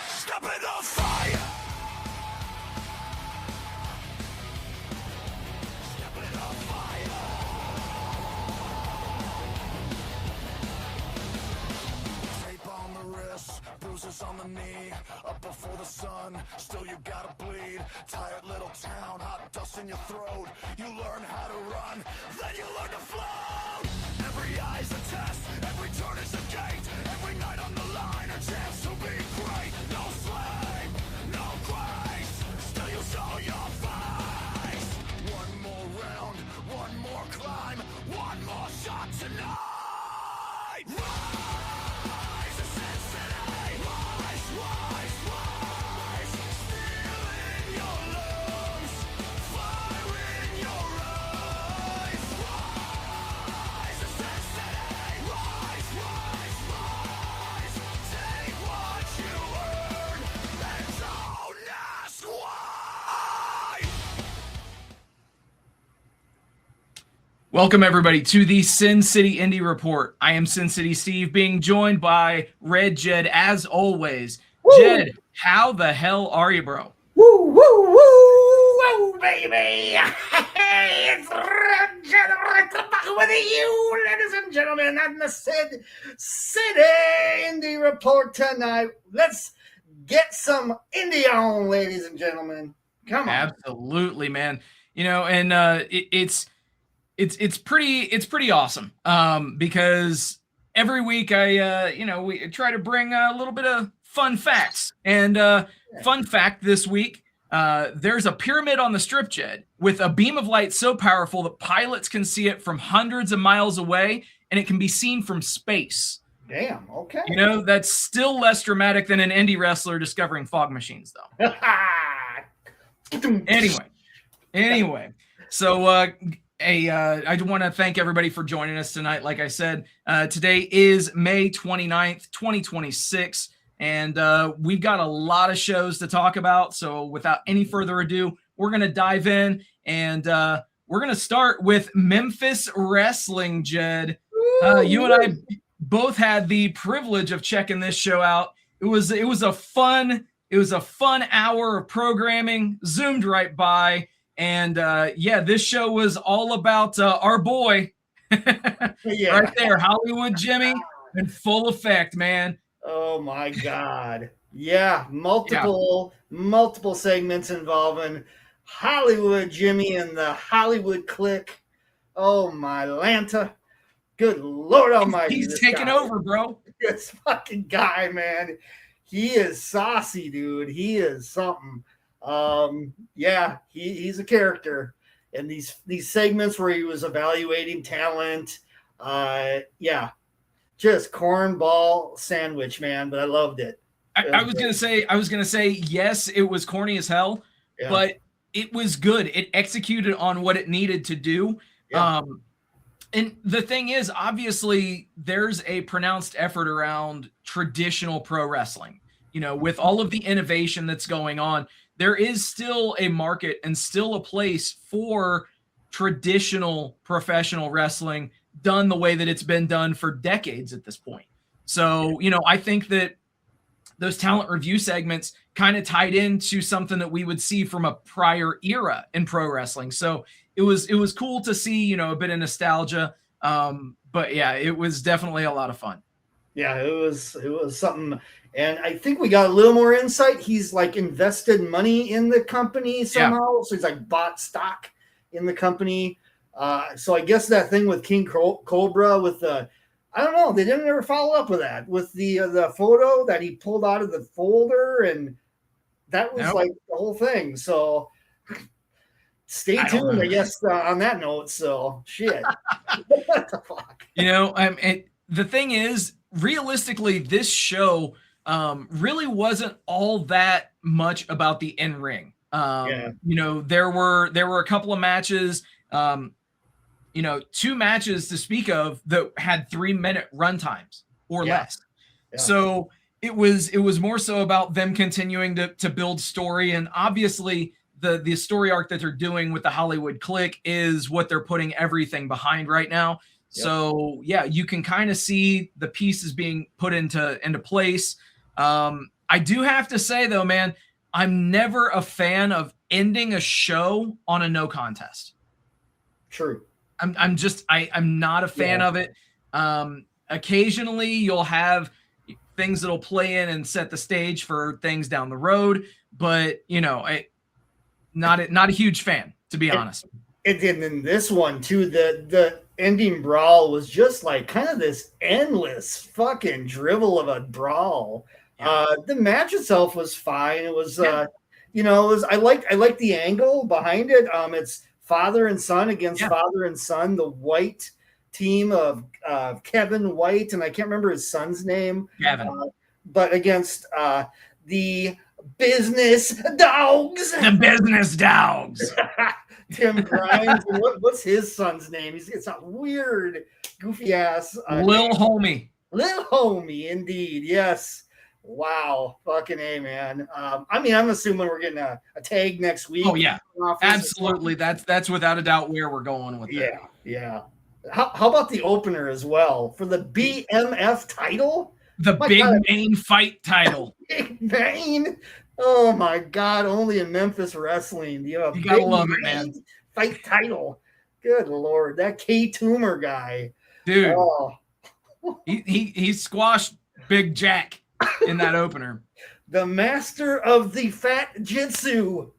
Step in the fire. Step in the fire. Tape on the wrist, bruises on the knee. Up before the sun, still you gotta bleed. Tired little town, hot dust in your throat. You learn how to run, then you learn to float. Every eye's a test, every turn is a gate. Every night on the line, a chance to be great. No slave, no grace, still you show your face. One more round, one more climb, one more shot tonight. Rise to Sin City, rise, rise, rise. Steel in your lungs, fire in your eyes. Rise to Sin City, rise, rise, rise. Take what you earn and don't ask why. Welcome, everybody, to the Sin City Indy Report. I am SinCitySteve, being joined by RedJed, as always. Woo! Jed, how the hell are you, bro? Woo, woo, woo, woo, baby. It's RedJed back with you, ladies and gentlemen, on the Sin City Indy Report tonight. Let's get some indie on, ladies and gentlemen. Come on. Absolutely, man. You know, and it's pretty awesome. Because every week we try to bring a little bit of fun facts. And fun fact this week, there's a pyramid on the strip, Jed, with a beam of light so powerful that pilots can see it from hundreds of miles away, and it can be seen from space. Damn, okay. You know, that's still less dramatic than an indie wrestler discovering fog machines, though. Anyway, so I want to thank everybody for joining us tonight. Like I said, today is May 29th, 2026, and we've got a lot of shows to talk about. So without any further ado, we're going to dive in, and we're going to start with Memphis Wrestling, Jed. You and I both had the privilege of checking this show out. It was a fun hour of programming, zoomed right by. And this show was all about our boy right there, Hollywood Jimmy, in full effect, man. Oh my God. Yeah, multiple segments involving Hollywood Jimmy and the Hollywood clique. Oh my Lanta. Good Lord Almighty. He's taking over, bro. This fucking guy, man. He is saucy, dude. He is something. He's a character. And these segments where he was evaluating talent, just cornball sandwich, man. But I loved it. I was gonna say yes, it was corny as hell, but it was good. It executed on what it needed to do. Yeah. And the thing is, obviously, there's a pronounced effort around traditional pro wrestling. You know, with all of the innovation that's going on, there is still a market and still a place for traditional professional wrestling done the way that it's been done for decades at this point. So, you know, I think that those talent review segments kind of tied into something that we would see from a prior era in pro wrestling. So it was cool to see, you know, a bit of nostalgia. But yeah, it was definitely a lot of fun. Yeah, it was something. And I think we got a little more insight. He's like invested money in the company somehow. So he's like bought stock in the company. So I guess that thing with King Cobra with the, I don't know, they didn't ever follow up with that, with the photo that he pulled out of the folder. And that was like the whole thing. So stay tuned, I guess, on that note. So shit. What the fuck? You know, and the thing is, realistically, this show really wasn't all that much about the in-ring. You know, there were a couple of matches, you know, 2 matches to speak of that had 3-minute run times or less. Yeah. So it was more so about them continuing to build story. And obviously the story arc that they're doing with the Hollywood clique is what they're putting everything behind right now. So yeah, you can kind of see the pieces being put into place. I do have to say though, man, I'm never a fan of ending a show on a no contest. True. I'm not a fan of it. Occasionally you'll have things that'll play in and set the stage for things down the road, but not a huge fan, to be honest. And in this one too, the ending brawl was just like kind of this endless fucking drivel of a brawl. The match itself was fine. It was I like the angle behind it. It's father and son against father and son, the White team of Kevin White, and I can't remember his son's name. Gavin. But against the business dogs. The business dogs. Tim Grimes. What's his son's name? It's a weird, goofy ass. Lil Homie. Lil Homie, indeed. Yes. Wow. Fucking A, man. I'm assuming we're getting a tag next week. Oh, yeah. Absolutely. That's without a doubt where we're going with that. Yeah. How about the opener as well for the BMF title? The Big Main Fight title. Big Main. Oh my God! Only in Memphis Wrestling. You gotta love it, man. Fight title. Good Lord, that K Toomer guy, dude. Oh. He squashed Big Jack in that opener. The master of the fat jitsu,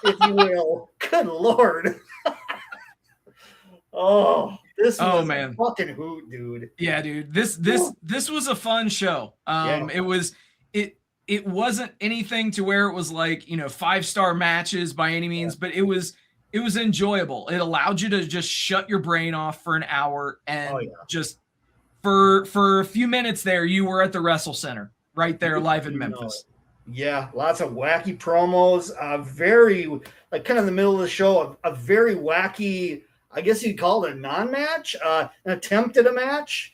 if you will. Good Lord. This was man. A fucking hoot, dude. Yeah, dude. This was a fun show. It wasn't anything to where it was like, 5-star matches by any means, but it was enjoyable. It allowed you to just shut your brain off for an hour and just for a few minutes there, you were at the Wrestle Center right there live in Memphis. Yeah, lots of wacky promos. Very like kind of in the middle of the show, a very wacky, I guess you'd call it a non-match, an attempt at a match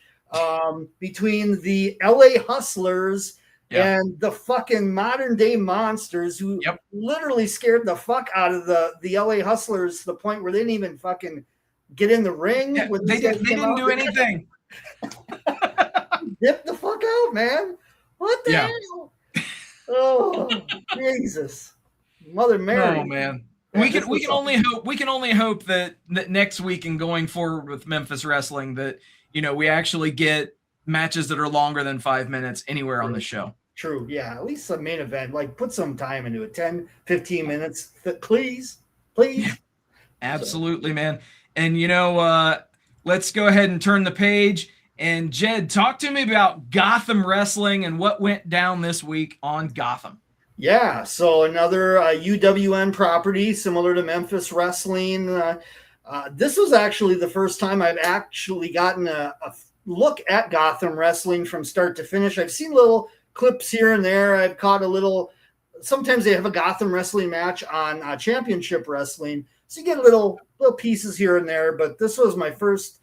between the LA Hustlers and the fucking modern day monsters who literally scared the fuck out of the LA Hustlers to the point where they didn't even fucking get in the ring. Yeah, they didn't do anything. Dip the fuck out, man. What the hell? Oh, Jesus. Mother Mary. Oh, man. We can only hope that next week and going forward with Memphis Wrestling that, we actually get matches that are longer than 5 minutes anywhere on the show. True. Yeah. At least a main event, like put some time into it, 10, 15 minutes, please. Yeah, absolutely, man. And, let's go ahead and turn the page. And Jed, talk to me about Gotham Wrestling and what went down this week on Gotham. Yeah, so another UWN property similar to Memphis Wrestling. This was actually the first time I've actually gotten a look at Gotham Wrestling from start to finish. I've seen little clips here and there. I've caught a little. Sometimes they have a Gotham Wrestling match on Championship Wrestling, so you get little pieces here and there. But this was my first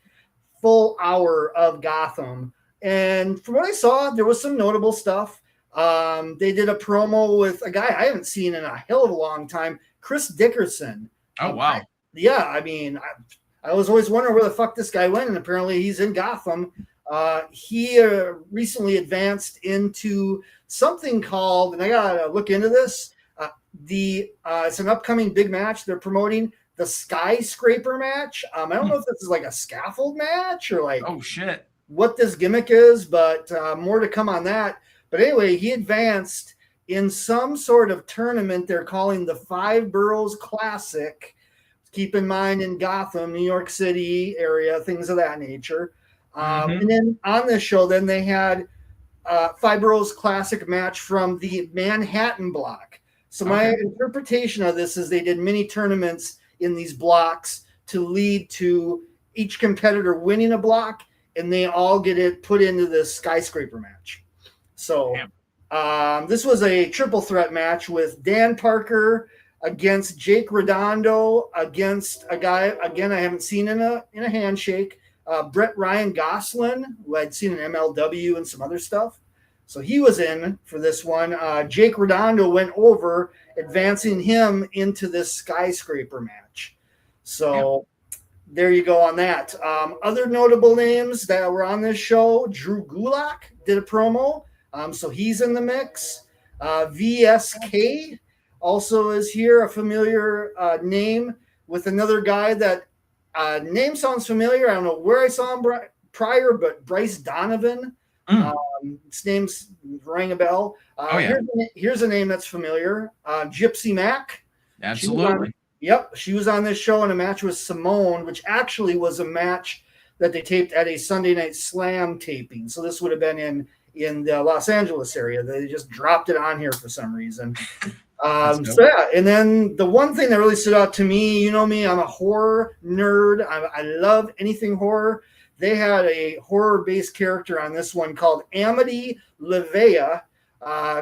full hour of Gotham, and from what I saw, there was some notable stuff. They did a promo with a guy I haven't seen in a hell of a long time, Chris Dickerson. Oh, wow. I was always wondering where the fuck this guy went, and apparently he's in Gotham. He recently advanced into something called, and I gotta look into this, it's an upcoming big match they're promoting, the Skyscraper match. I don't know if this is like a scaffold match or like what this gimmick is, but more to come on that. But anyway, he advanced in some sort of tournament they're calling the Five Boroughs Classic. Keep in mind in Gotham, New York City area, things of that nature. And then on this show, then they had Five Boroughs Classic match from the Manhattan block. So my interpretation of this is they did mini tournaments in these blocks to lead to each competitor winning a block, and they all get it put into this Skyscraper match. So this was a triple threat match with Dan Parker against Jake Redondo against a guy, again, I haven't seen in a handshake, Brett Ryan Goslin, who I'd seen in MLW and some other stuff. So he was in for this one. Jake Redondo went over, advancing him into this Skyscraper match. So there you go on that. Other notable names that were on this show, Drew Gulak did a promo. So he's in the mix. VSK also is here, a familiar name with another guy that name sounds familiar. I don't know where I saw him prior, but Bryce Donovan. His name's rang a bell. Here's a name that's familiar. Gypsy Mac. Absolutely. She was on this show in a match with Simone, which actually was a match that they taped at a Sunday Night Slam taping. So this would have been in the Los Angeles area. They just dropped it on here for some reason. And then the one thing that really stood out to me, you know me, I'm a horror nerd. I love anything horror. They had a horror-based character on this one called Amity Levea.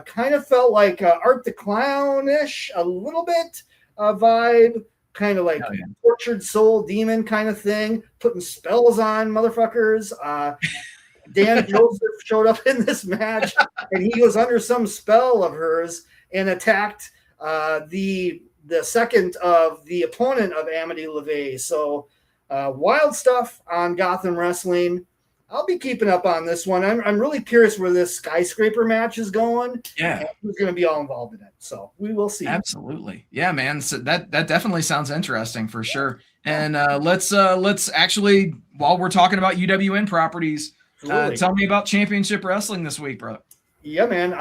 Kind of felt like Art the Clown-ish, a little bit vibe, kind of like tortured soul demon kind of thing, putting spells on motherfuckers. Dan Joseph showed up in this match, and he was under some spell of hers and attacked the second of the opponent of Amity LeVay. So wild stuff on Gotham Wrestling. I'll be keeping up on this one. I'm really curious where this skyscraper match is going. Yeah, and who's going to be all involved in it. So we will see. Absolutely, yeah, man. So that definitely sounds interesting for sure. And let's actually, while we're talking about UWN properties, tell me about Championship Wrestling this week, bro. Yeah, man.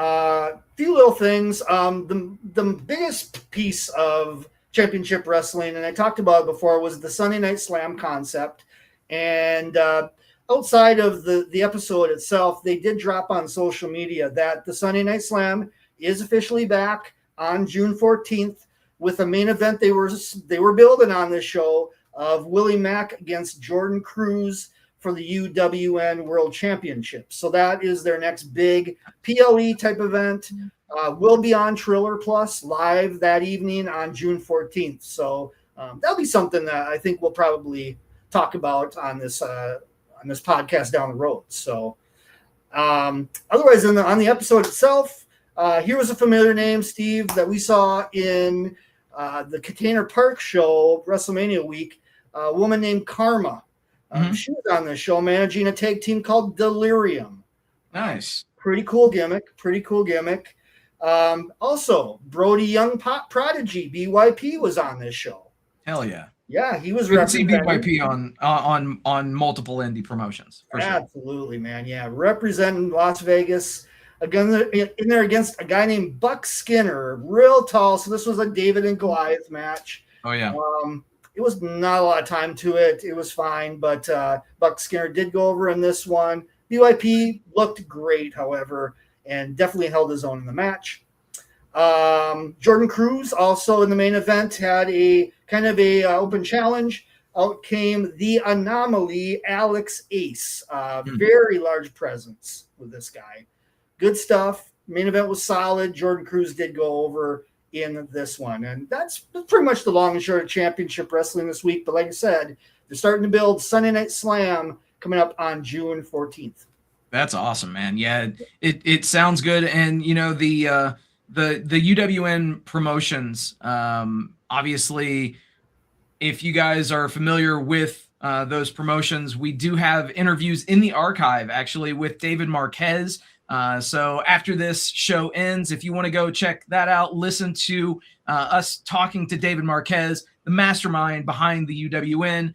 Few little things. The biggest piece of Championship Wrestling, and I talked about it before, was the Sunday Night Slam concept. And outside of the episode itself, they did drop on social media that the Sunday Night Slam is officially back on June 14th with a main event they were building on this show of Willie Mack against Jordan Cruz for the UWN World Championship. So that is their next big PLE type event. Will be on Triller Plus live that evening on June 14th. So that'll be something that I think we'll probably talk about on this podcast down the road. So otherwise on the episode itself, here was a familiar name, Steve, that we saw in the Container Park show, WrestleMania week, a woman named Karma. She was on the show managing a tag team called Delirium. Nice. Pretty cool gimmick. Also, Brody Young Pop Prodigy, BYP, was on this show. Hell yeah. Yeah, he was representing BYP on multiple indie promotions. For Absolutely, man. Yeah, representing Las Vegas. Again, in there against a guy named Buck Skinner, real tall. So this was a David and Goliath match. Oh yeah. It was not a lot of time to it. It was fine, but Buck Skinner did go over in this one. BYP looked great, however, and definitely held his own in the match. Jordan Cruz also in the main event had a kind of a open challenge. Out came the Anomaly, Alex Ace. Very large presence with this guy. Good stuff. Main event was solid. Jordan Cruz did go over in this one. And that's pretty much the long and short of Championship Wrestling this week. But like I said, they're starting to build Sunday Night Slam coming up on June 14th. That's awesome, man. Yeah, it sounds good. And, you know, the UWN promotions, obviously, if you guys are familiar with those promotions, we do have interviews in the archive, actually, with David Marquez. So after this show ends, if you want to go check that out, listen to us talking to David Marquez, the mastermind behind the UWN,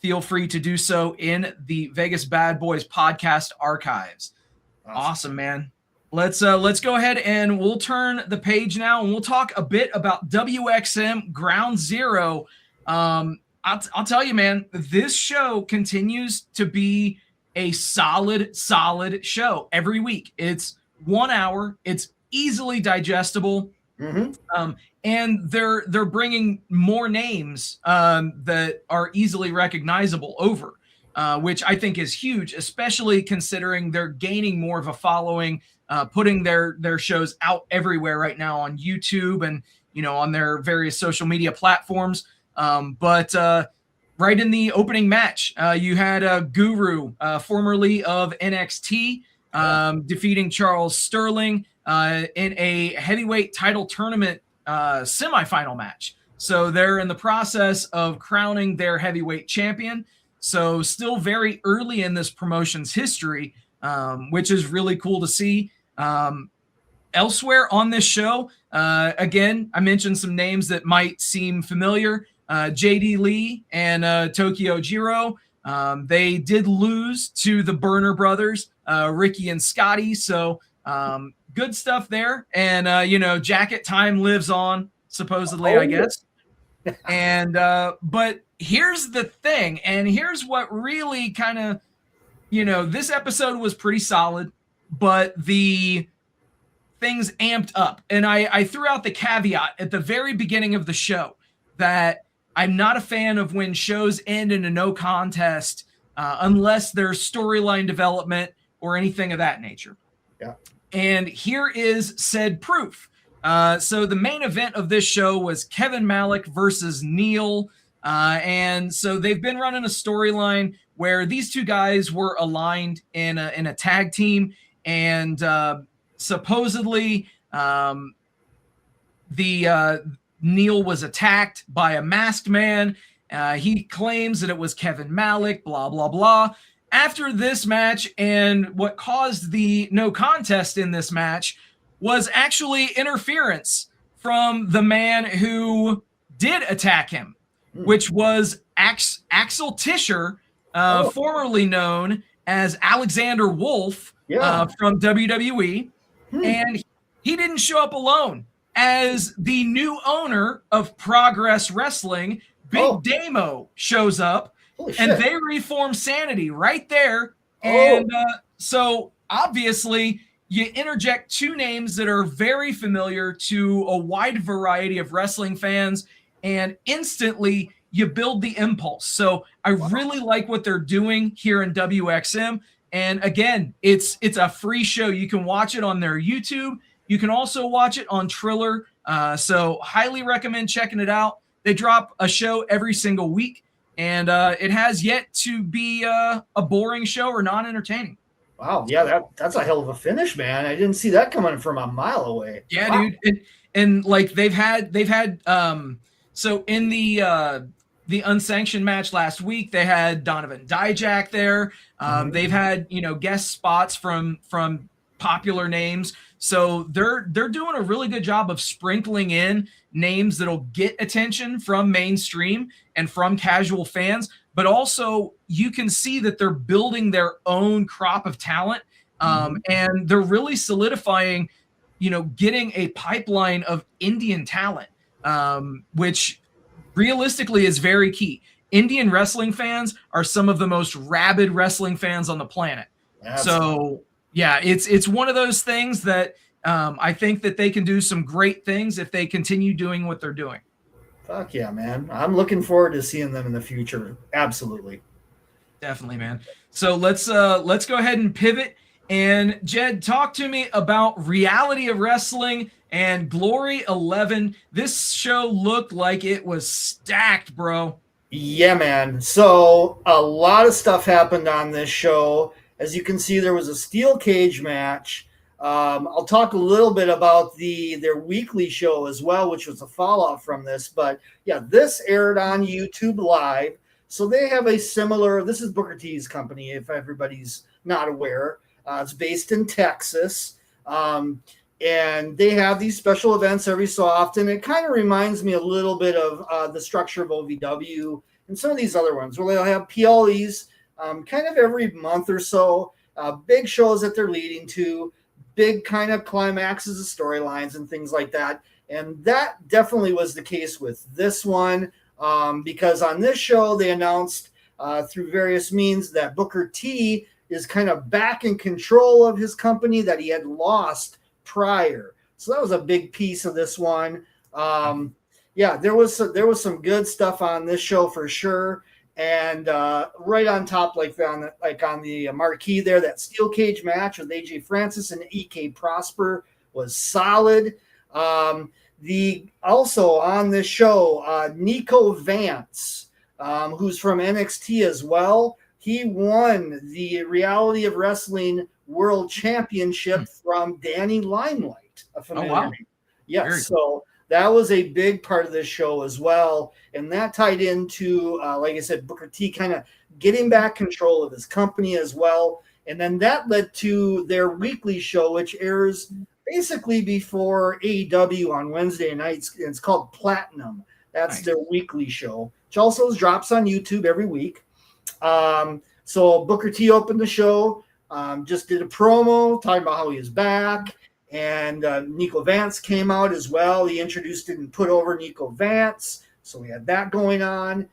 feel free to do so in the Vegas Bad Boys podcast archives. Awesome, man. Let's go ahead and we'll turn the page now and we'll talk a bit about WXM Ground Zero. I'll tell you, man, this show continues to be a solid show every week. It's 1 hour. It's easily digestible. And they're bringing more names that are easily recognizable over, which I think is huge, especially considering they're gaining more of a following, putting their shows out everywhere right now on YouTube and, you know, on their various social media platforms. But right in the opening match, you had Guru, formerly of NXT, defeating Charles Sterling in a heavyweight title tournament semifinal match. So they're in the process of crowning their heavyweight champion. So still very early in this promotion's history, which is really cool to see. Elsewhere on this show, again, I mentioned some names that might seem familiar. JD Lee and Tokyo Jiro. They did lose to the Burner brothers, Ricky and Scotty. So good stuff there. And, Jacket Time lives on, supposedly, I guess. And but here's the thing, and here's what really kind of, this episode was pretty solid, but the things amped up. And I threw out the caveat at the very beginning of the show that I'm not a fan of when shows end in a no contest unless there's storyline development or anything of that nature. Yeah. And here is said proof. So the main event of this show was Kevin Malik versus Neil. And so they've been running a storyline where these two guys were aligned in a tag team. And supposedly Neil was attacked by a masked man. He claims that it was Kevin Malik, blah, blah, blah. After this match, and what caused the no contest in this match was actually interference from the man who did attack him, which was Axel Tischer, formerly known as Alexander Wolf from WWE. And he didn't show up alone. As the new owner of Progress Wrestling, Big Damo shows up, and they reform Sanity right there. And so obviously you interject two names that are very familiar to a wide variety of wrestling fans, and instantly you build the impulse. So I really like what they're doing here in WXM. And again, it's a free show. You can watch it on their YouTube. You can also watch it on Triller. So highly recommend checking it out. They drop a show every single week, and it has yet to be a boring show or non-entertaining. Wow, yeah, that's a hell of a finish, man. I didn't see that coming from a mile away. Yeah, wow. Dude, and like they've had so in the unsanctioned match last week, they had Donovan Dijak there. They've had guest spots from popular names. So they're doing a really good job of sprinkling in names that'll get attention from mainstream and from casual fans, but also you can see that they're building their own crop of talent, and they're really solidifying, getting a pipeline of Indian talent, which realistically is very key. Indian wrestling fans are some of the most rabid wrestling fans on the planet. Absolutely. So yeah, it's one of those things that I think that they can do some great things if they continue doing what they're doing. Fuck yeah, man. I'm looking forward to seeing them in the future. Absolutely. Definitely, man. So let's go ahead and pivot. And Jed, talk to me about Reality of Wrestling and Glory 11. This show looked like it was stacked, bro. Yeah, man. So a lot of stuff happened on this show. As you can see, there was a steel cage match. I'll talk a little bit about their weekly show as well, which was a fallout from this. But yeah, this aired on YouTube Live. So they have a similar, this is Booker T's company, if everybody's not aware. It's based in Texas. And they have these special events every so often. It kind of reminds me a little bit of the structure of OVW and some of these other ones where they'll have PLEs kind of every month or so, big shows that they're leading to, big kind of climaxes of storylines and things like that. And that definitely was the case with this one, because on this show they announced through various means that Booker T is kind of back in control of his company that he had lost prior. So that was a big piece of this one. Yeah, there was some good stuff on this show for sure. And right on top, like on the marquee there, that steel cage match with AJ Francis and EK Prosper was solid. Also on this show, Nico Vance, who's from NXT as well, he won the Reality of Wrestling World Championship from Danny Limelight. A familiar name. Yes. So that was a big part of this show as well. And that tied into, like I said, Booker T kind of getting back control of his company as well. And then that led to their weekly show, which airs basically before AEW on Wednesday nights. It's called Platinum. That's their weekly show, which also drops on YouTube every week. So Booker T opened the show, just did a promo talking about how he is back. And Nico Vance came out as well. He introduced and put over Nico Vance. So we had that going on.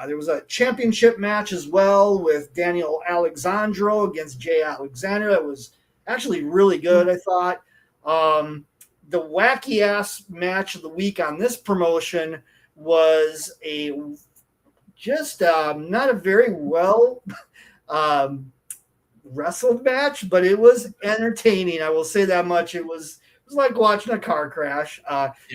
There was a championship match as well with Daniel Alexandro against Jay Alexander. That was actually really good, I thought. The wacky-ass match of the week on this promotion was not a very well wrestled match, but it was entertaining. I will say that much. It was like watching a car crash.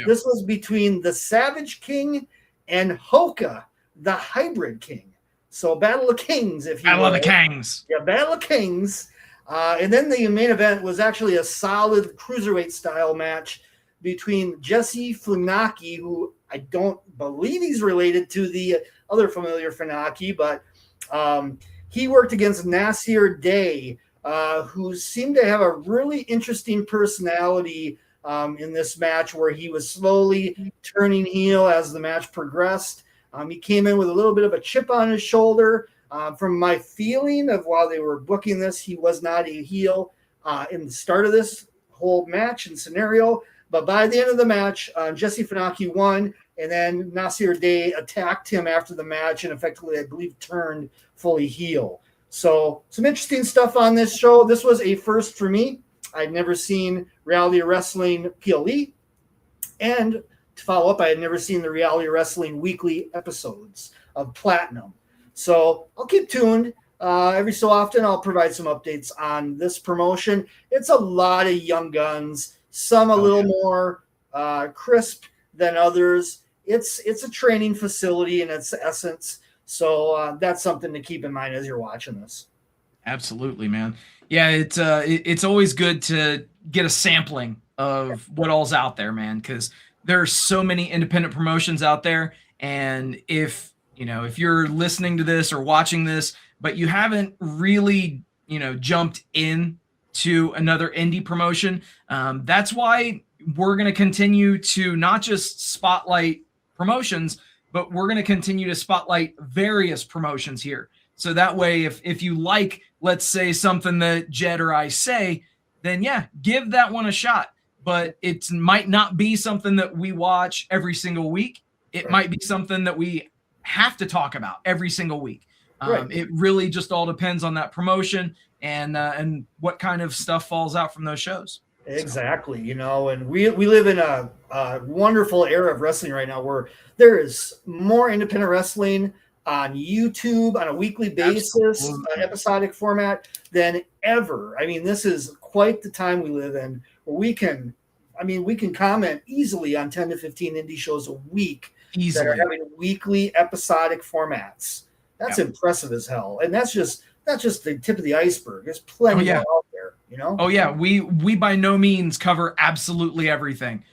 This was between the Savage King and Hoka, the Hybrid King. So Battle of Kings, if you will. Battle of the Kings. Yeah, Battle of Kings. And then the main event was actually a solid cruiserweight style match between Jesse Funaki, who I don't believe he's related to the other familiar Funaki, but he worked against Nasir Day, who seemed to have a really interesting personality in this match, where he was slowly turning heel as the match progressed. He came in with a little bit of a chip on his shoulder. From my feeling of while they were booking this, he was not a heel in the start of this whole match and scenario. But by the end of the match, Jesse Funaki won, and then Nasir Day attacked him after the match and effectively, I believe, turned fully heel. So some interesting stuff on this show. This was a first for me. I'd never seen Reality Wrestling PLE. And to follow up, I had never seen the Reality Wrestling weekly episodes of Platinum. So I'll keep tuned. Every so often, I'll provide some updates on this promotion. It's a lot of young guns, some a little more crisp than others. It's a training facility in its essence. So that's something to keep in mind as you're watching this. Absolutely, man. Yeah, it's always good to get a sampling of what all's out there, man, because there's so many independent promotions out there. And if you're listening to this or watching this, but you haven't really, jumped in to another indie promotion, that's why we're going to continue to not just spotlight promotions, but we're going to continue to spotlight various promotions here. So that way, if you like, let's say, something that Jed or I say, then yeah, give that one a shot. But it might not be something that we watch every single week. It might be something that we have to talk about every single week. It really just all depends on that promotion and what kind of stuff falls out from those shows. Exactly. And we live in a wonderful era of wrestling right now where there is more independent wrestling on YouTube on a weekly basis, an episodic format, than ever. I mean, this is quite the time we live in where we can comment easily on 10 to 15 indie shows a week that are having weekly episodic formats. That's impressive as hell. And that's just the tip of the iceberg. There's plenty more out there, Oh yeah. We by no means cover absolutely everything.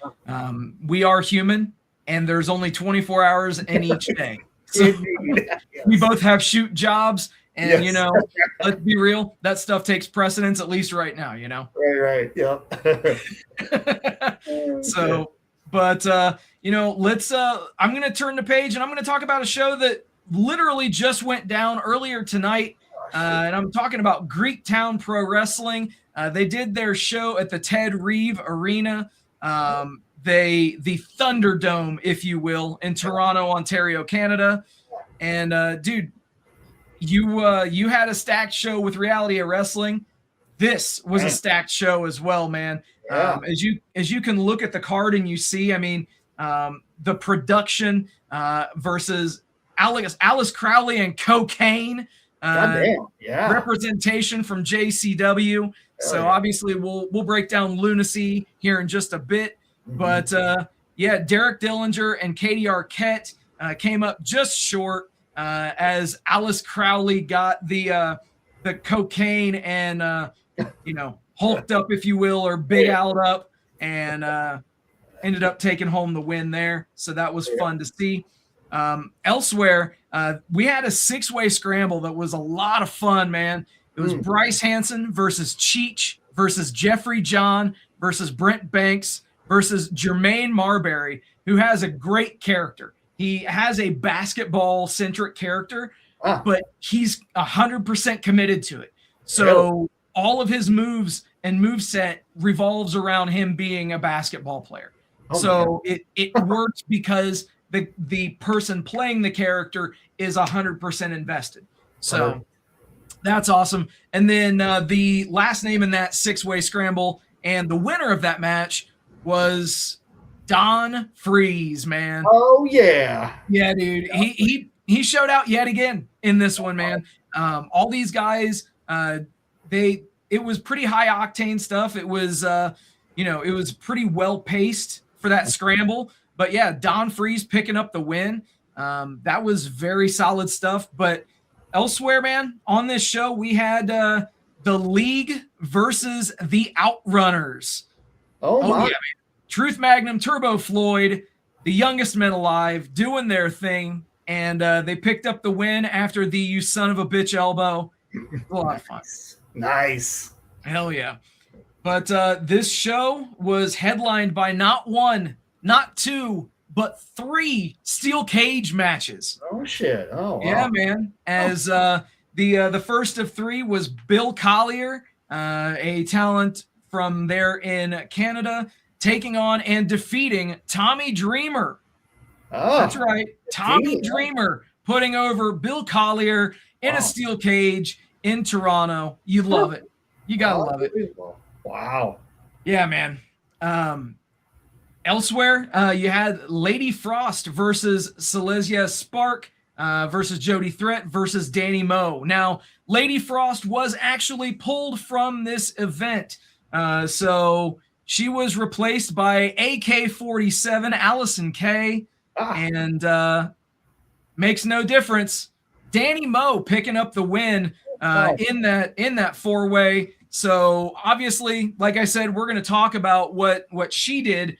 We are human, and there's only 24 hours in each day. So we both have shoot jobs, and let's be real, that stuff takes precedence, at least right now, Right. Yeah. So, but let's I'm going to turn the page, and I'm going to talk about a show that literally just went down earlier tonight. And I'm talking about Greektown Pro-Wrestling. They did their show at the Ted Reeve Arena, the Thunderdome, if you will, in Toronto, Ontario, Canada. And dude, you had a stacked show with Reality Wrestling. This was a stacked show as well, man. As you can look at the card and you see, the production versus Alice Crowley and Cocaine. Representation from JCW. So obviously we'll break down Lunacy here in just a bit. But Derek Dillinger and Katie Arquette came up just short as Alice Crowley got the cocaine and hulked up, if you will, or big out up, and ended up taking home the win there. So that was fun to see. Elsewhere, we had a 6-way scramble that was a lot of fun, man. It was Bryce Hansen versus Cheech versus Jeffrey John versus Brent Banks versus Jermaine Marbury, who has a great character. He has a basketball-centric character, but he's 100% committed to it. So all of his moves and moveset revolves around him being a basketball player. It works because the person playing the character is 100% invested. So that's awesome. And then the last name in that 6-way scramble and the winner of that match was Don Freeze, man. Oh yeah. Yeah, dude. He showed out yet again in this one, man. All these guys, it was pretty high octane stuff. It was it was pretty well paced for that scramble. But yeah, Don Freeze picking up the win. That was very solid stuff. But elsewhere, man, on this show, we had the League versus the Outrunners. Oh my. Yeah, man. Truth Magnum, Turbo Floyd, the youngest men alive, doing their thing. And they picked up the win after the you son of a bitch elbow. A lot of fun. Nice. Hell yeah. But this show was headlined by not one, not two, but 3 steel cage matches. Oh shit! Oh wow. Yeah, man. As the first of 3 was Bill Collier, a talent from there in Canada, taking on and defeating Tommy Dreamer. Oh, that's right, Tommy Dreamer putting over Bill Collier in a steel cage in Toronto. You love it. You gotta love it. Wow. Yeah, man. Elsewhere, you had Lady Frost versus Silesia Spark versus Jody Threat versus Danny Moe. Now, Lady Frost was actually pulled from this event. So she was replaced by AK-47 Allison Kay. And makes no difference. Danny Moe picking up the win in that 4-way. So obviously, like I said, we're going to talk about what she did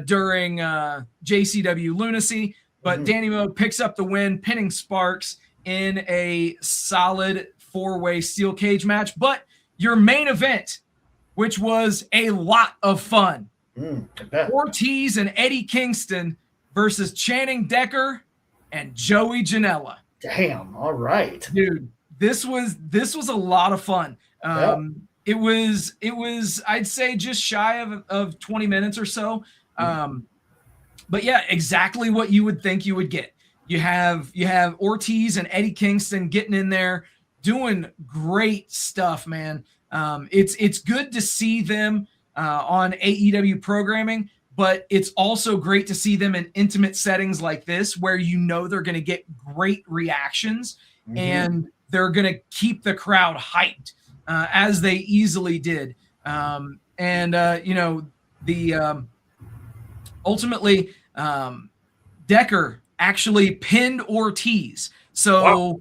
during JCW Lunacy, but Danny Moe picks up the win, pinning Sparks in a solid 4-way steel cage match. But your main event, which was a lot of fun, Ortiz and Eddie Kingston versus Channing Decker and Joey Janela. Damn, all right. Dude, this was a lot of fun. It was I'd say just shy of 20 minutes or so. But yeah, exactly what you would think you would get. You have Ortiz and Eddie Kingston getting in there doing great stuff, man. It's good to see them on AEW programming, but it's also great to see them in intimate settings like this where you know they're going to get great reactions and they're going to keep the crowd hyped as they easily did. Ultimately, Decker actually pinned Ortiz. So,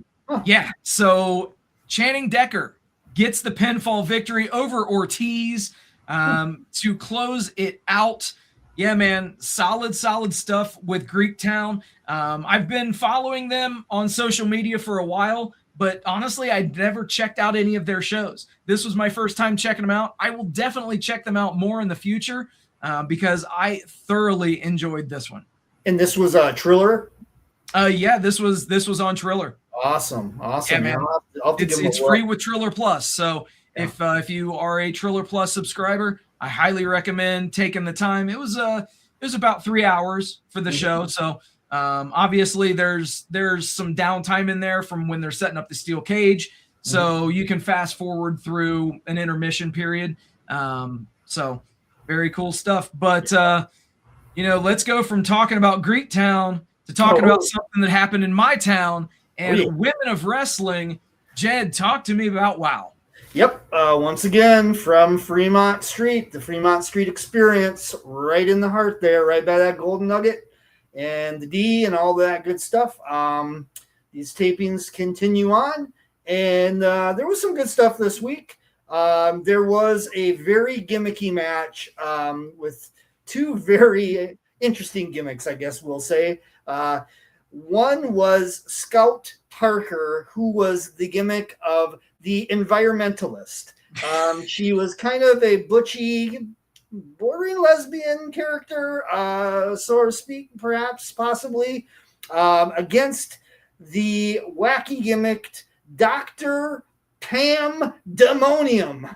so Channing Decker gets the pinfall victory over Ortiz to close it out. Yeah, man, solid stuff with Greektown. I've been following them on social media for a while, but honestly, I'd never checked out any of their shows. This was my first time checking them out. I will definitely check them out more in the future because I thoroughly enjoyed this one. And this was Triller? Yeah, this was on Triller. Awesome. Yeah, man. It's free with Triller Plus. So if you are a Triller Plus subscriber, I highly recommend taking the time. It was about 3 hours for the show. So obviously there's some downtime in there from when they're setting up the steel cage. So you can fast forward through an intermission period. So very cool stuff. But let's go from talking about Greektown to talking about something that happened in my town and Women of Wrestling. Jed, talk to me about WOW. Yep. Once again, from Fremont Street, the Fremont Street Experience, right in the heart there, right by that Golden Nugget and the D and all that good stuff. These tapings continue on, and there was some good stuff this week. There was a very gimmicky match with two very interesting gimmicks, I guess we'll say. One was Scout Parker, who was the gimmick of the environmentalist. She was kind of a butchy, bordering lesbian character, so to speak, perhaps, possibly, against the wacky gimmicked Dr. Pam Demonium.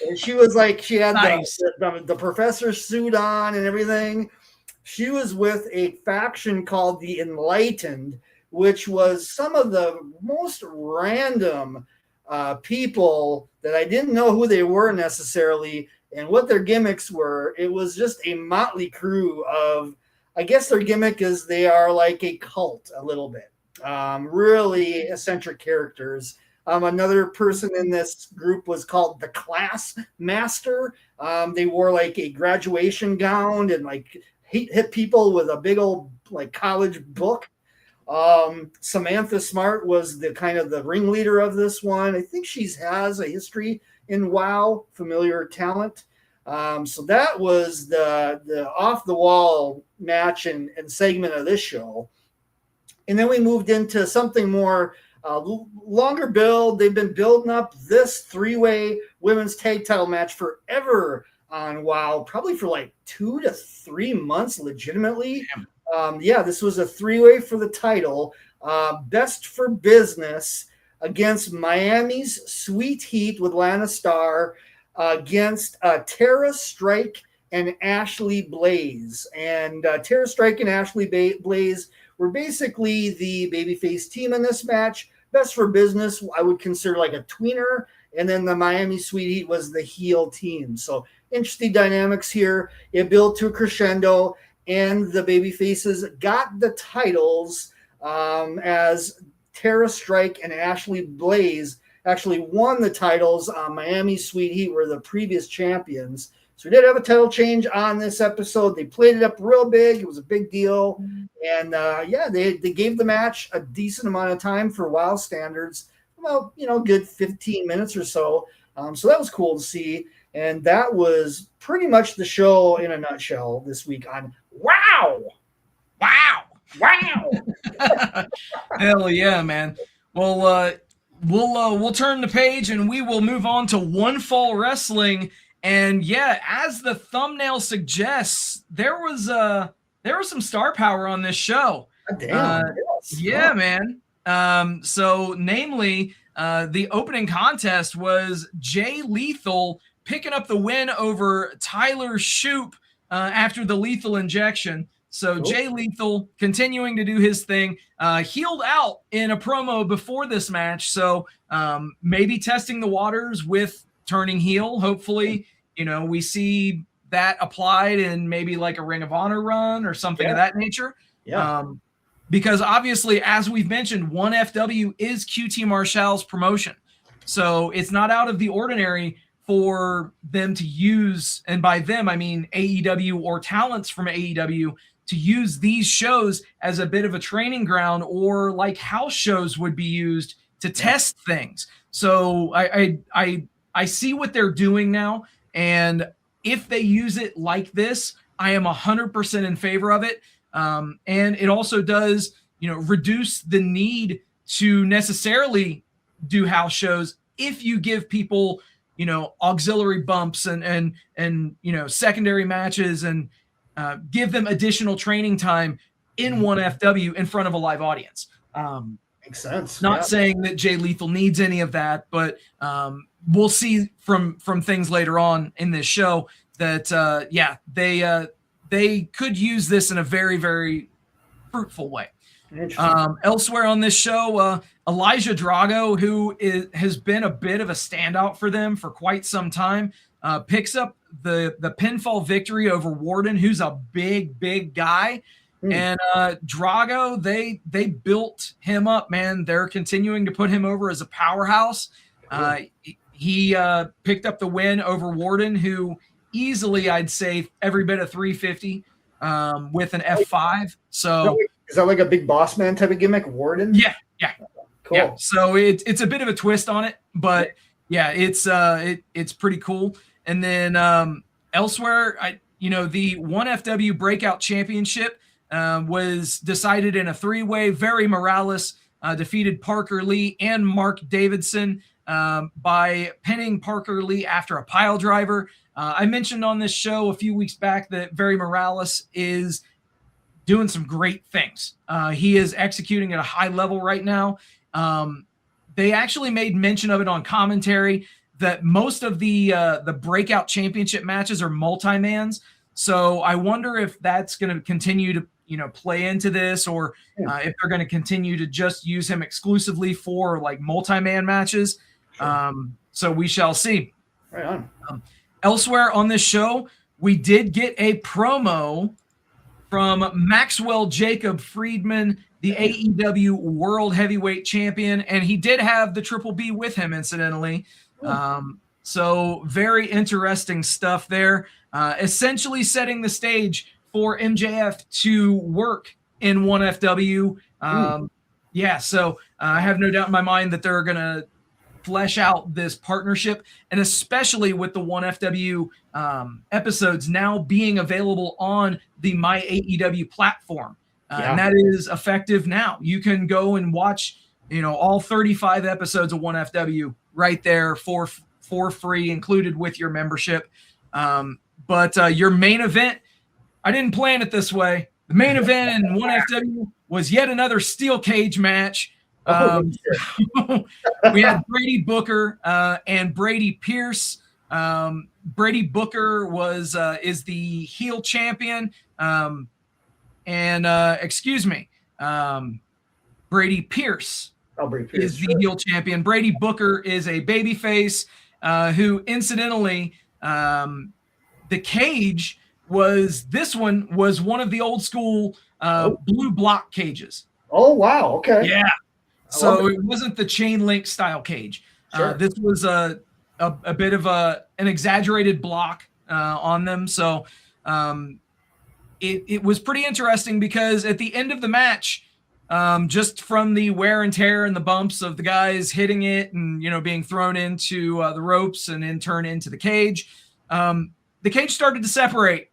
And she was like, she had Nice. the professor suit on and everything. She was with a faction called the Enlightened, which was some of the most random people that I didn't know who they were necessarily and what their gimmicks were. It was just a motley crew of, I guess their gimmick is they are like a cult a little bit. Really eccentric characters. Another person in this group was called the Class Master. They wore like a graduation gown and like hit people with a big old like college book. Samantha Smart was the kind of the ringleader of this one. I think she has a history in WoW, familiar talent. So that was the off the wall match and segment of this show. And then we moved into something more longer build. They've been building up this 3-way women's tag title match forever on WoW, probably for like 2 to 3 months legitimately. This was a 3-way for the title. Best for Business against Miami's Sweet Heat with Lana Starr against Tara Strike and Ashley Blaze. And Tara Strike and Ashley Blaze were basically the babyface team in this match. Best for Business, I would consider like a tweener. And then the Miami Sweet Heat was the heel team. So interesting dynamics here. It built to a crescendo, and the babyfaces got the titles as Tara Strike and Ashley Blaze actually won the titles. Miami Sweet Heat were the previous champions. So we did have a title change on this episode. They played it up real big. It was a big deal. And they gave the match a decent amount of time for WoW standards. About, good 15 minutes or so. So that was cool to see. And that was pretty much the show in a nutshell this week on WoW. Hell yeah, man. Well, we'll turn the page and we will move on to One Fall Wrestling. And yeah, as the thumbnail suggests, there was some star power on this show. Damn. Yeah, man. So namely, the opening contest was Jay Lethal picking up the win over Tyler Shoop after the lethal injection. So Jay Lethal continuing to do his thing, healed out in a promo before this match. So maybe testing the waters with turning heel. Hopefully, we see that applied in maybe like a Ring of Honor run or something of that nature. Yeah. Because obviously, as we've mentioned, 1FW is QT Marshall's promotion. So it's not out of the ordinary for them to use, and by them, I mean AEW or talents from AEW, to use these shows as a bit of a training ground, or like house shows would be used to test things. So I see what they're doing now. And if they use it like this, I am 100% in favor of it. And it also does, reduce the need to necessarily do house shows if you give people, auxiliary bumps and secondary matches and give them additional training time in 1FW in front of a live audience. Makes sense. Not saying that Jay Lethal needs any of that, but we'll see from things later on in this show that they could use this in a very, very fruitful way. Elsewhere on this show, Elijah Drago, who has been a bit of a standout for them for quite some time, picks up the pinfall victory over Warden, who's a big guy. And Drago, they built him up, man. They're continuing to put him over as a powerhouse. He picked up the win over Warden, who easily, I'd say, every bit of 350 with an F5. So is that like a big boss man type of gimmick, Warden? Yeah. Cool. Yeah. So it's a bit of a twist on it, but yeah, it's pretty cool. And then elsewhere, the 1FW Breakout Championship was decided in a three-way. Very Morales defeated Parker Lee and Mark Davidson by pinning Parker Lee after a pile driver. I mentioned on this show a few weeks back that Very Morales is doing some great things. He is executing at a high level right now. They actually made mention of it on commentary that most of the Breakout Championship matches are multi-mans. So I wonder if that's going to continue to play into this, or if they're going to continue to just use him exclusively for like multi-man matches. Sure. So we shall see. Right on. Elsewhere on this show, we did get a promo from Maxwell Jacob Friedman, the AEW World Heavyweight Champion, and he did have the Triple B with him, incidentally. So very interesting stuff there. Essentially setting the stage for MJF to work in 1FW. So I have no doubt in my mind that they're going to flesh out this partnership, and especially with the 1FW episodes now being available on the My AEW platform. And that is effective now. You can go and watch, all 35 episodes of 1FW right there for free, included with your membership. But your main event, I didn't plan it this way. The main event in 1FW was yet another steel cage match. We had Brady Booker and Brady Pierce. Brady Booker is the heel champion. Brady Pierce is the heel champion. Brady Booker is a babyface who, incidentally, the cage was one of the old school blue block cages. Oh, wow. Okay. Yeah. So it wasn't the chain link style cage. Sure. This was a bit of an exaggerated block on them. So it was pretty interesting because at the end of the match, just from the wear and tear and the bumps of the guys hitting it and, being thrown into the ropes and in turn into the cage, the cage started to separate,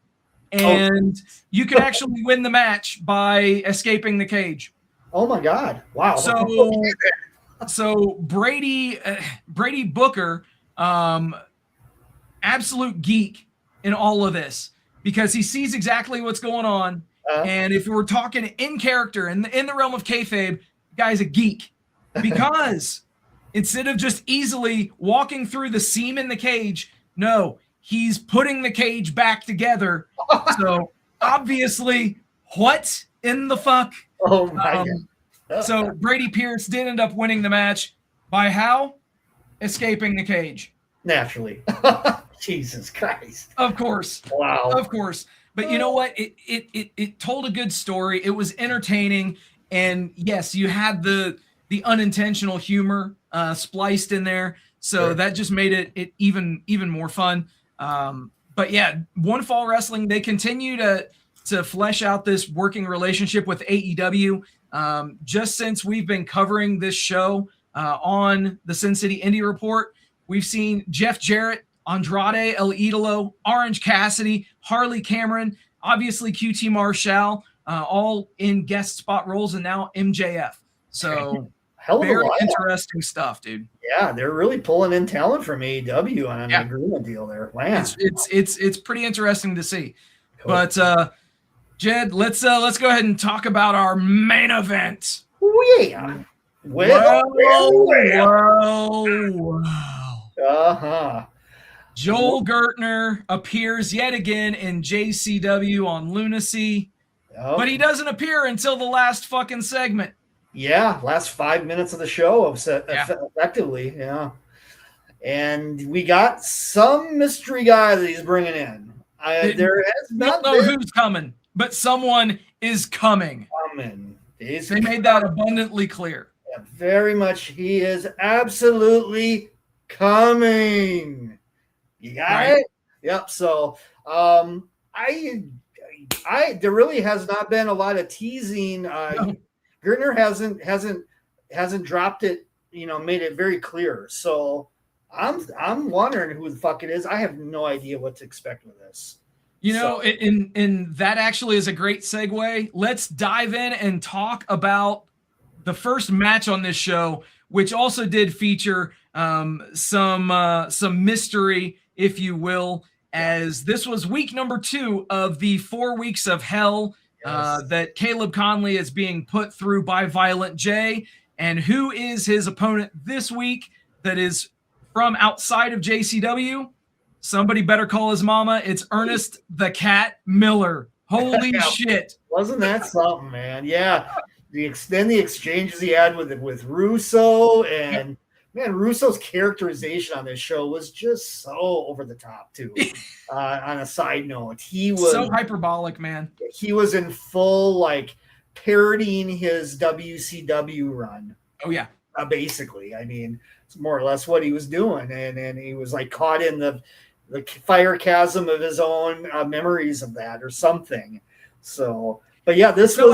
and you could actually win the match by escaping the cage. Oh my God. Wow. So Brady Booker, absolute geek in all of this, because he sees exactly what's going on. And if we're talking in character in the realm of kayfabe, the guy's a geek, because instead of just easily walking through the seam in the cage, no, he's putting the cage back together. So obviously, what in the fuck? Oh my God. So Brady Pierce did end up winning the match by how? Escaping the cage. Naturally. Jesus Christ. Of course. Wow. Of course. But you know what? It told a good story. It was entertaining. And yes, you had the unintentional humor spliced in there. So that just made it even more fun. But yeah, One Fall Wrestling, they continue to flesh out this working relationship with AEW. Just since we've been covering this show on the Sin City Indy Report, we've seen Jeff Jarrett, Andrade El Idolo, Orange Cassidy, Harley Cameron, obviously QT Marshall, all in guest spot roles, and now MJF. So very interesting stuff, dude. Yeah, they're really pulling in talent from AEW on an agreement deal there. Wow. It's pretty interesting to see. Cool. But Jed, let's go ahead and talk about our main event. Oh yeah. Well. Joel Gertner appears yet again in JCW on Lunacy, but he doesn't appear until the last fucking segment. Yeah, last 5 minutes of the show, effectively. Yeah, and we got some mystery guy that he's bringing in. There has not don't know who's coming, but someone is coming. They made that abundantly clear. Yeah, very much. He is absolutely coming. You got it? Yep. So there really has not been a lot of teasing. No. Gertner hasn't dropped it, made it very clear. So I'm wondering who the fuck it is. I have no idea what to expect with this. You know, and that actually is a great segue. Let's dive in and talk about the first match on this show, which also did feature some mystery, if you will, as this was week number 2 of the 4 weeks of hell that Caleb Conley is being put through by Violent J. And who is his opponent this week that is from outside of JCW? Somebody better call his mama. It's Ernest the Cat Miller. Holy shit. Wasn't that something, man? Yeah. The exchanges he had with Russo, and man, Russo's characterization on this show was just so over the top too. On a side note, he was so hyperbolic, man. He was in full like parodying his WCW run. Oh yeah. Basically, I mean, it's more or less what he was doing, and he was like caught in the fire chasm of his own memories of that or something. So, but yeah, the show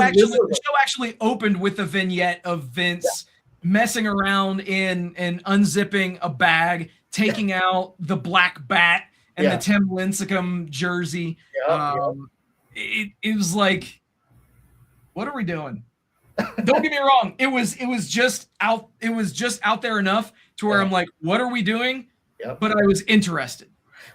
actually opened with a vignette of Vince messing around in unzipping a bag, taking out the black bat and the Tim Lincecum jersey. It was like, what are we doing? Don't get me wrong. It was just out there enough to where I'm like, what are we doing? But I was interested.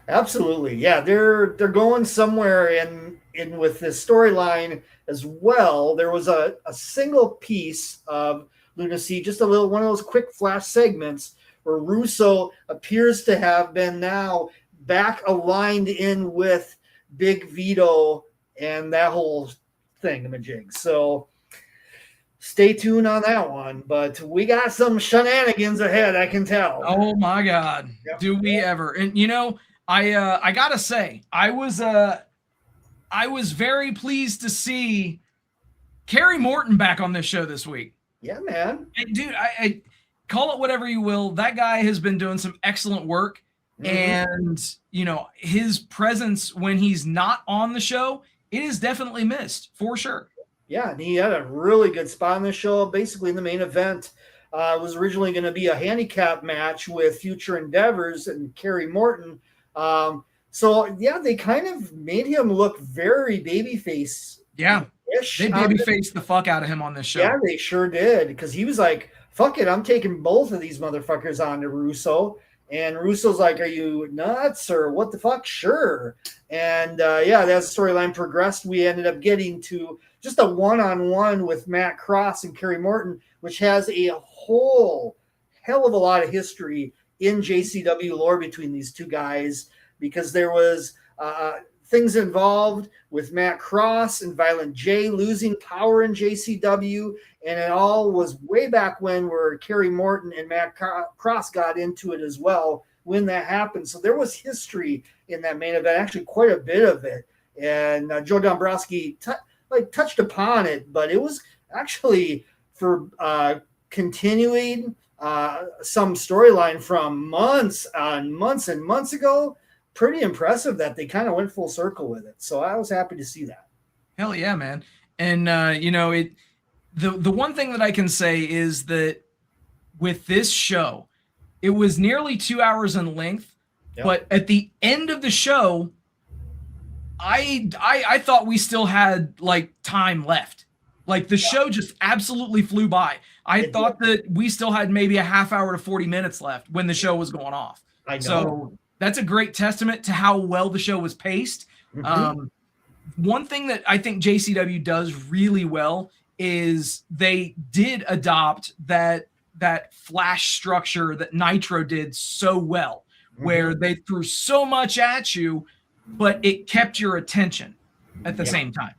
Absolutely. Yeah. They're going somewhere in with this storyline as well. There was a single piece of Lunacy, just one of those quick flash segments where Russo appears to have been now back aligned in with Big Vito and that whole thingamajig. So stay tuned on that one, but we got some shenanigans ahead, I can tell. Oh my God. Yep. Do we ever? And you know, I gotta say, I was very pleased to see Kerry Morton back on this show this week. Yeah, man. And dude, I call it whatever you will. That guy has been doing some excellent work. And you know, his presence when he's not on the show, it is definitely missed for sure. Yeah, and he had a really good spot on the show. Basically, in the main event, it was originally going to be a handicap match with Future Endeavors and Kerry Morton. So yeah, they kind of made him look very babyface. Yeah, they babyfaced the fuck out of him on this show. Yeah, they sure did, because he was like, "Fuck it, I'm taking both of these motherfuckers on to Russo." And Russo's like, "Are you nuts or what the fuck?" Sure. And yeah, as the storyline progressed, we ended up getting to just a one-on-one with Matt Cross and Kerry Morton, which has a whole hell of a lot of history in JCW lore between these two guys, because there was things involved with Matt Cross and Violent J losing power in JCW, and it all was way back when where Kerry Morton and Matt Cross got into it as well when that happened. So there was history in that main event, actually quite a bit of it, and Joe Dombrowski touched upon it, but it was actually for continuing some storyline from months and months ago. Pretty impressive that they kind of went full circle with it. So I was happy to see that. Hell yeah, man. And you know, the one thing that I can say is that with this show, it was nearly 2 hours in length, but at the end of the show, I thought we still had like time left. Like the show just absolutely flew by. I thought that we still had maybe a half hour to 40 minutes left when the show was going off. I know. So that's a great testament to how well the show was paced. One thing that I think JCW does really well is they did adopt that flash structure that Nitro did so well, where they threw so much at you, but it kept your attention at the same time.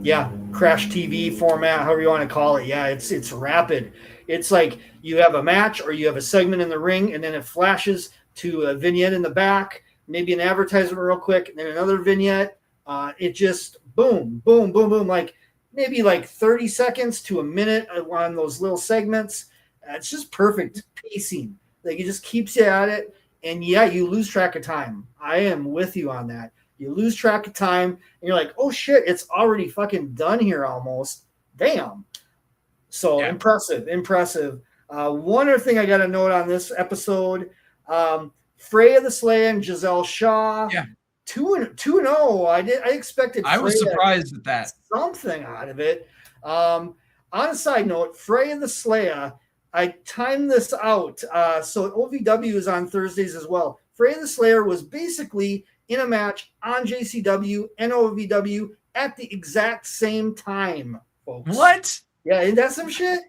Yeah, Crash TV format, however you want to call it. Yeah, it's rapid. It's like you have a match or you have a segment in the ring, and then it flashes to a vignette in the back, maybe an advertisement real quick, and then another vignette. It just boom, boom, boom, boom, like maybe like 30 seconds to a minute on those little segments. It's just perfect pacing. Like it just keeps you at it. And yeah, you lose track of time. I am with you on that. You lose track of time and you're like, oh shit, it's already fucking done here almost. Damn. So impressive. One other thing I got to note on this episode, Freya the Slay and Giselle Shaw. 2-0. I expected. I was surprised at that. Something out of it. On a side note, Freya the Slayer. I timed this out. So OVW is on Thursdays as well. Freya the Slayer was basically in a match on JCW and OVW at the exact same time, folks. What? Yeah, ain't that some shit?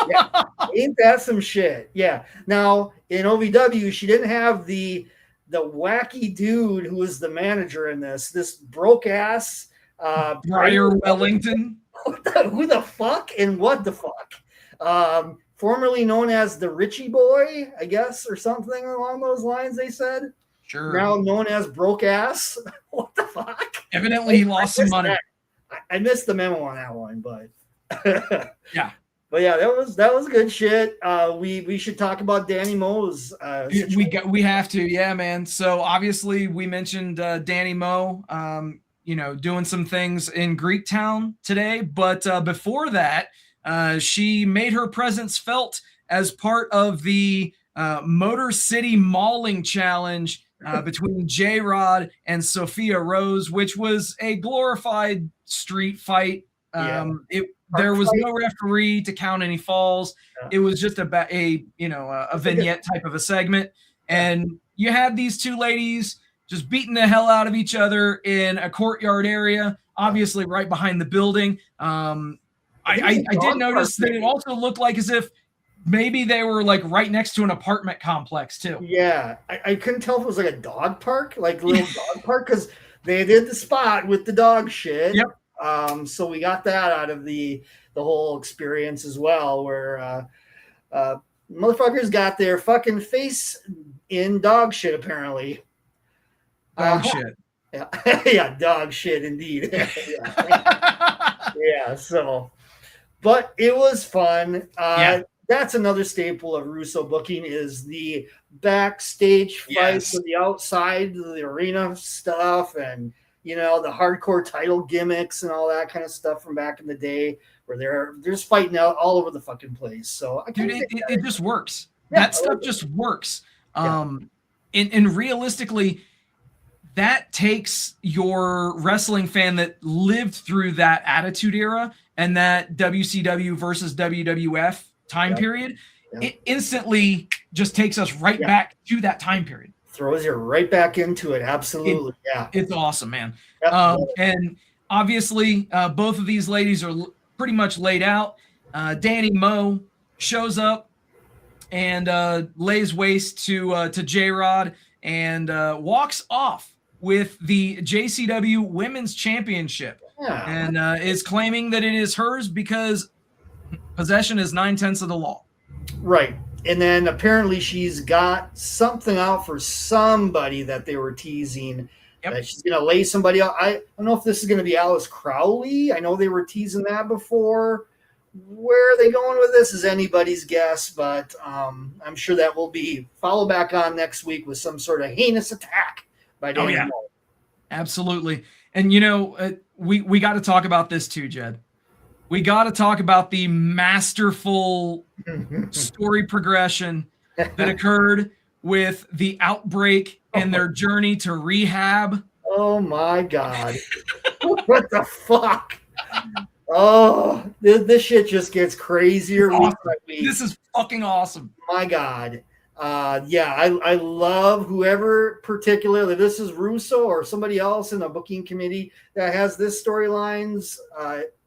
Yeah, ain't that some shit? Yeah. Now in OVW, she didn't have the wacky dude who was the manager in this broke ass Briar Wellington. Who the fuck and what the fuck? Formerly known as the Richie Boy, I guess, or something along those lines. They said. Sure. Now known as broke ass. What the fuck? Evidently, he lost some money. I missed the memo on that one, but yeah. But yeah, that was good shit. We should talk about Danny Moe's. We have to, yeah, man. So obviously we mentioned Danny Moe, doing some things in Greektown today, but before that, she made her presence felt as part of the Motor City Mauling Challenge between J-Rod and Sophia Rose, which was a glorified street fight. There was no referee to count any falls. Yeah. It was just a vignette type of a segment. And you had these two ladies just beating the hell out of each other in a courtyard area, obviously right behind the building. I did notice that it also looked like as if maybe they were like right next to an apartment complex too. Yeah. I couldn't tell if it was like a dog park, like a little dog park, because they did the spot with the dog shit. Yep. So we got that out of the whole experience as well, where motherfuckers got their fucking face in dog shit, apparently. Dog shit. Yeah, yeah, dog shit indeed. Yeah, so, but it was fun. That's another staple of Russo booking is the backstage fights with the outside the arena stuff and the hardcore title gimmicks and all that kind of stuff from back in the day where they're just fighting out all over the fucking place. So it just works. Yeah, that stuff just works. And realistically, that takes your wrestling fan that lived through that Attitude Era and that WCW versus WWF time period. It instantly just takes us right back to that time period. Throws you right back into it. Absolutely. It's awesome, man. Yep. And obviously, both of these ladies are pretty much laid out. Danny Moe shows up and lays waste to J-Rod and walks off with the JCW Women's Championship and is claiming that it is hers because possession is 9/10 of the law. Right. And then apparently she's got something out for somebody that they were teasing. That she's going to lay somebody out. I don't know if this is going to be Alice Crowley. I know they were teasing that before. Where are they going with this is anybody's guess, but I'm sure that will be followed back on next week with some sort of heinous attack by Danny Moe. Absolutely. And, we got to talk about this too, Jed. We got to talk about the masterful story progression that occurred with the Outbreak and their journey to rehab. Oh, my God. What the fuck? Oh, this shit just gets crazier week by week. This is fucking awesome. My God. I love whoever particularly, this is Russo or somebody else in the booking committee that has this storylines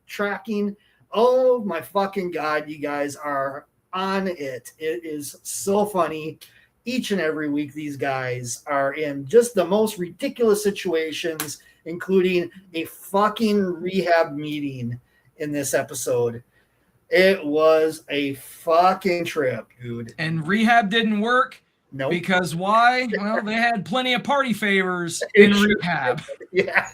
tracking. Oh my fucking God, you guys are on it. It is so funny. Each and every week, these guys are in just the most ridiculous situations, including a fucking rehab meeting in this episode. It was a fucking trip, dude. And rehab didn't work. Nope. Because why? Well, they had plenty of party favors in rehab. Yeah,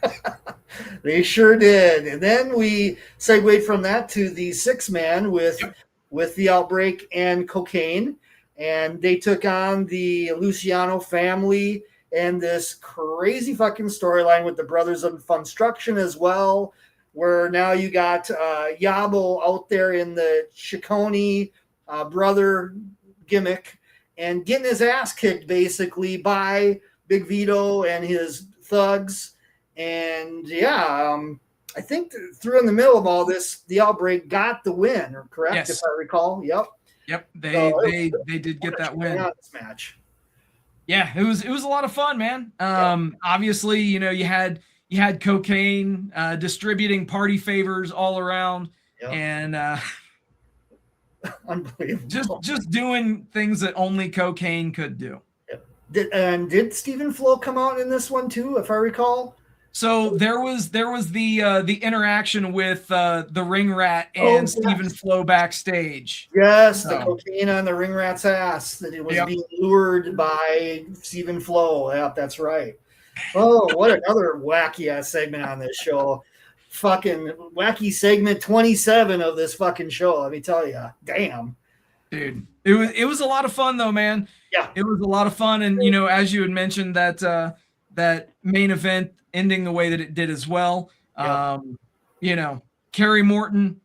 they sure did. And then we segued from that to the 6-man with the Outbreak and Cocaine. And they took on the Luciano family and this crazy fucking storyline with the Brothers of Funstruction as well, where now you got Yabo out there in the Ciccone brother gimmick and getting his ass kicked basically by Big Vito and his thugs. And I think through in the middle of all this, the Outbreak got the win, correct? Yes. If I recall. Yep. They did get that win. This match. Yeah, it was a lot of fun, man. Obviously, you had cocaine distributing party favors all around, and unbelievable. Just doing things that only cocaine could do. Did Stephen Flo come out in this one too, if I recall? So there was the interaction with the Ring Rat and Stephen Flo backstage. Yes, the cocaine on the Ring Rat's ass, that it was being lured by Stephen Flo. Yep, that's right. Oh, what another wacky ass segment on this show. Fucking wacky segment 27 of this fucking show, let me tell you. Damn. Dude, it was a lot of fun though, man. Yeah. It was a lot of fun. And as you had mentioned, that main event ending the way that it did as well. Kerry Morton,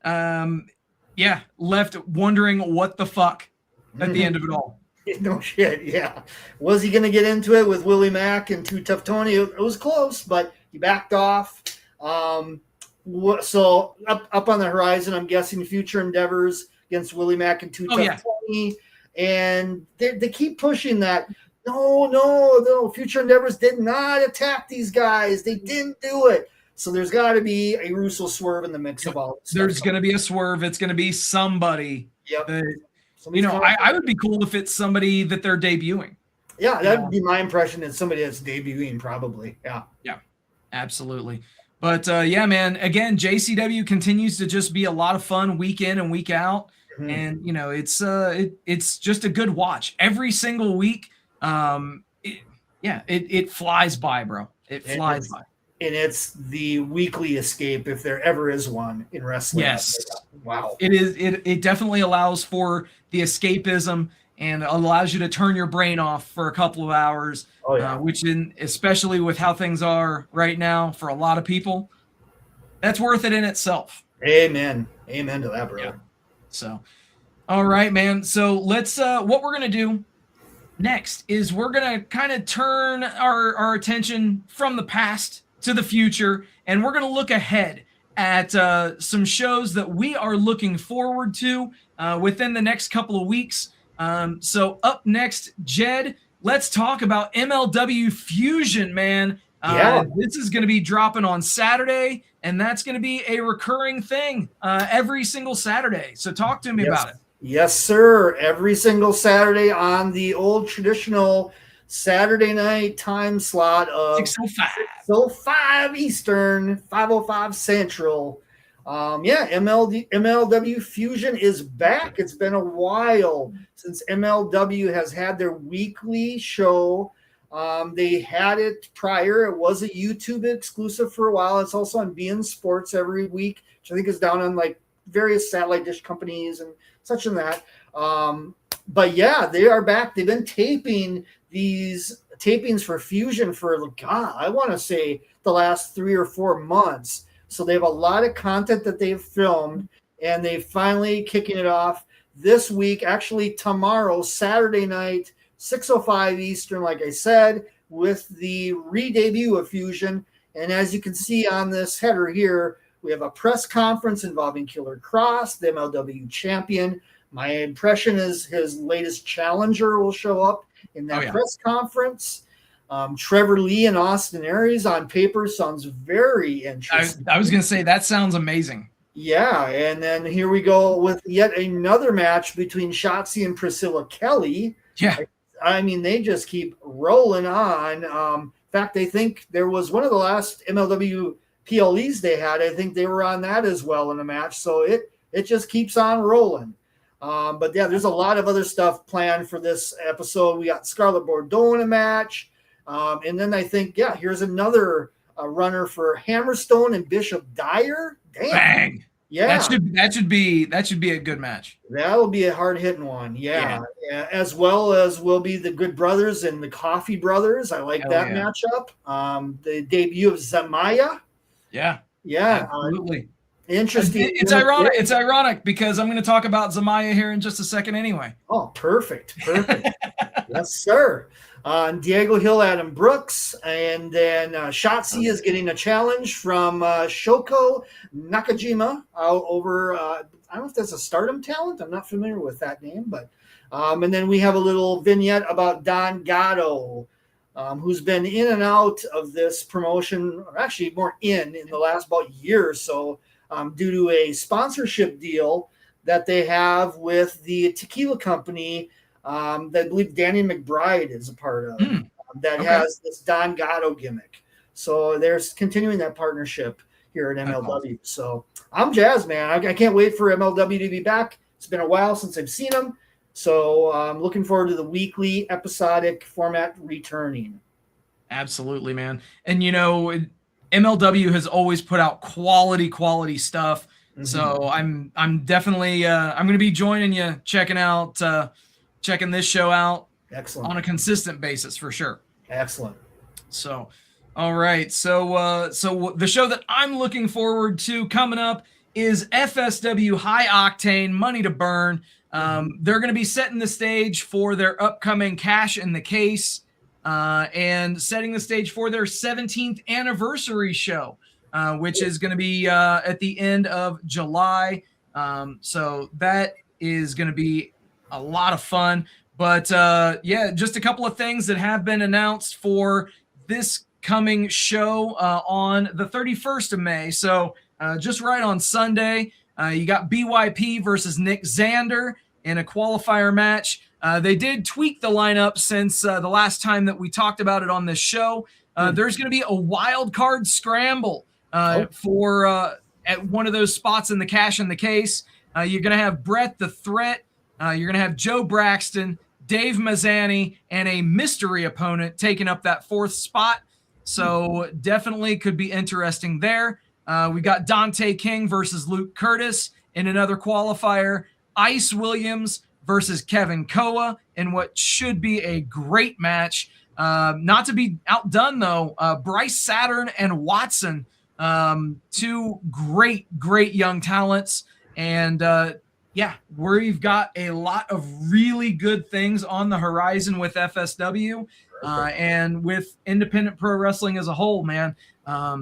left wondering what the fuck at the end of it all. No shit, yeah. Was he going to get into it with Willie Mack and Too Tough Tony? It was close, but he backed off. So up on the horizon, I'm guessing future endeavors against Willie Mack and Too Tough Tony. And they keep pushing that. No, future endeavors did not attack these guys. They didn't do it. So there's got to be a Russo swerve in the mix of all this. There's going to be a swerve. It's going to be somebody. Yep. I would be cool if it's somebody that they're debuting. Yeah, that would be my impression. It's somebody that's debuting, probably. Yeah. Yeah, absolutely. But man, again, JCW continues to just be a lot of fun week in and week out. Mm-hmm. And, it's just a good watch every single week. It flies by, bro. It flies by. And it's the weekly escape if there ever is one in wrestling. Yes. Wow. It is. It definitely allows for the escapism and allows you to turn your brain off for a couple of hours, especially with how things are right now for a lot of people, that's worth it in itself. Amen to that, brother. Yeah. So, all right, man. So let's, what we're going to do next is we're going to kind of turn our attention from the past to the future, and we're going to look ahead at some shows that we are looking forward to within the next couple of weeks. So up next, Jed, let's talk about MLW Fusion, man. This is going to be dropping on Saturday, and that's going to be a recurring thing every single Saturday. So talk to me about it. Yes, sir. Every single Saturday on the old traditional Saturday night time slot of 6:05 Eastern, 5:05 Central. MLW Fusion is back. It's been a while since MLW has had their weekly show. They had it prior. It was a YouTube exclusive for a while. It's also on beIN Sports every week, which I think is down on like various satellite dish companies and such and that. But yeah, they are back. They've been taping these tapings for Fusion for, I want to say the last 3 or 4 months. So they have a lot of content that they've filmed, and they finally kicking it off this week. Actually, tomorrow, Saturday night, 6:05 Eastern, like I said, with the re-debut of Fusion. And as you can see on this header here, we have a press conference involving Killer Cross, the MLW champion. My impression is his latest challenger will show up in that press conference. Trevor Lee and Austin Aries on paper sounds very interesting. I was going to say, that sounds amazing. Yeah, and then here we go with yet another match between Shotzi and Priscilla Kelly. Yeah. I mean, they just keep rolling on. In fact, I think there was one of the last MLW PLEs they had. I think they were on that as well in a match. So it just keeps on rolling. But yeah, there's a lot of other stuff planned for this episode. We got Scarlett Bordeaux in a match. And then I think, here's another runner for Hammerstone and Bishop Dyer. Damn. Bang. Yeah. That should be a good match. That'll be a hard hitting one. Yeah. As well as will be the Good Brothers and the Coffee Brothers. I like that matchup. The debut of Zamaya. Yeah. Yeah. Absolutely. Interesting. It's ironic. It's ironic because I'm going to talk about Zamaya here in just a second anyway. Oh, perfect. Yes, sir. Diego Hill, Adam Brooks, and then Shotzi is getting a challenge from Shoko Nakajima over. I don't know if that's a Stardom talent. I'm not familiar with that name, but and then we have a little vignette about Don Gatto, who's been in and out of this promotion, or actually more in the last about year or so, due to a sponsorship deal that they have with the tequila company that I believe Danny McBride is a part of, that has this Don Gatto gimmick. So they're continuing that partnership here at MLW. Awesome. So I'm jazzed, man. I can't wait for MLW to be back. It's been a while since I've seen them. So I'm looking forward to the weekly episodic format returning. Absolutely, man. And, MLW has always put out quality stuff. Mm-hmm. So I'm definitely I'm going to be joining you, checking this show out. Excellent. On a consistent basis for sure. Excellent. So, all right. So the show that I'm looking forward to coming up is FSW High Octane Money to Burn. They're going to be setting the stage for their upcoming Cash in the Case and setting the stage for their 17th anniversary show, which is going to be at the end of July. So that is going to be a lot of fun. But just a couple of things that have been announced for this coming show on the 31st of May. So just right on Sunday, you got BYP versus Nick Xander in a qualifier match. They did tweak the lineup since the last time that we talked about it on this show. There's going to be a wild card scramble for at one of those spots in the Cash in the Case. You're going to have Brett the Threat. You're going to have Joe Braxton, Dave Mazzani, and a mystery opponent taking up that fourth spot. So definitely could be interesting there. We got Dante King versus Luke Curtis in another qualifier. Ice Williams versus Kevin Koa in what should be a great match. Not to be outdone, though, Bryce Saturn and Watson, two great young talents. And we've got a lot of really good things on the horizon with FSW and with independent pro wrestling as a whole, man.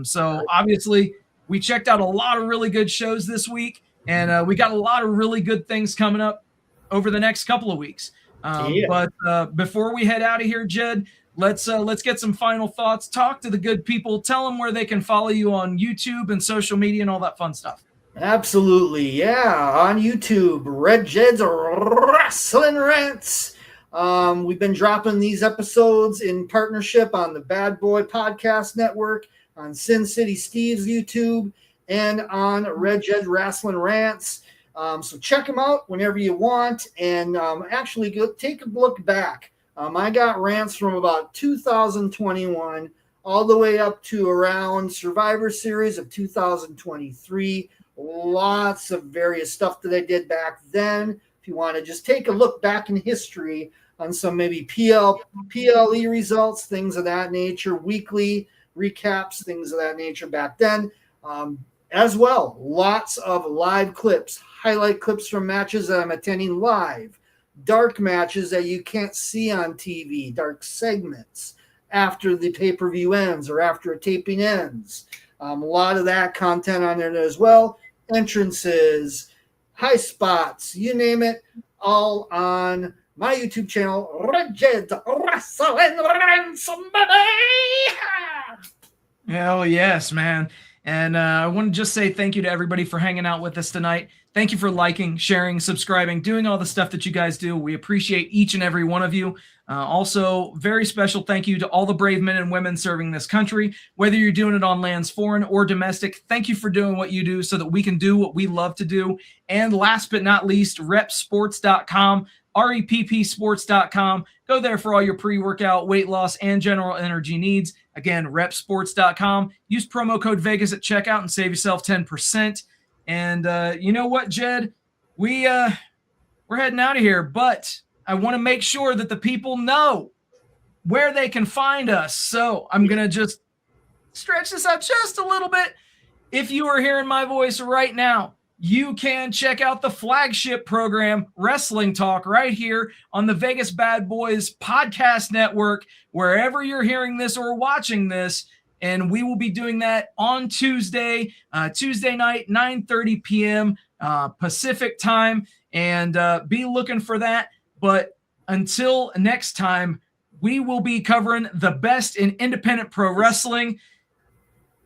So obviously we checked out a lot of really good shows this week, and we got a lot of really good things coming up over the next couple of weeks. But before we head out of here, Jed, let's get some final thoughts. Talk to the good people. Tell them where they can follow you on YouTube and social media and all that fun stuff. Absolutely, yeah. On YouTube, RedJed's Wrestling Rants. We've been dropping these episodes in partnership on the Bad Boy Podcast Network, on Sin City Steve's YouTube, and on RedJed Wrestling Rants. So check them out whenever you want, and actually go take a look back. I got rants from about 2021 all the way up to around Survivor Series of 2023. Lots of various stuff that I did back then. If you want to just take a look back in history on some maybe PLE results, things of that nature, weekly recaps, things of that nature back then. As well, lots of live clips, highlight clips from matches that I'm attending live, dark matches that you can't see on TV, dark segments after the pay-per-view ends or after a taping ends. A lot of that content on there as well. Entrances, high spots, you name it, all on my YouTube channel, RedJed Wrestling Rants. Hell yes, man. And I want to just say thank you to everybody for hanging out with us tonight. Thank you for liking, sharing, subscribing, doing all the stuff that you guys do. We appreciate each and every one of you. Also, very special thank you to all the brave men and women serving this country, whether you're doing it on lands foreign or domestic. Thank you for doing what you do so that we can do what we love to do. And last but not least, repsports.com, reppsports.com. Go there for all your pre-workout, weight loss, and general energy needs. Again, repsports.com. Use promo code Vegas at checkout and save yourself 10%. And you know what, Jed? We're heading out of here, but I want to make sure that the people know where they can find us. So I'm going to just stretch this out just a little bit. If you are hearing my voice right now you can check out the flagship program, Wrestling Talk, right here on the Vegas Bad Boys Podcast Network, wherever you're hearing this or watching this. And we will be doing that on Tuesday night, 9:30 p.m. Pacific time. And be looking for that. But until next time, we will be covering the best in independent pro wrestling.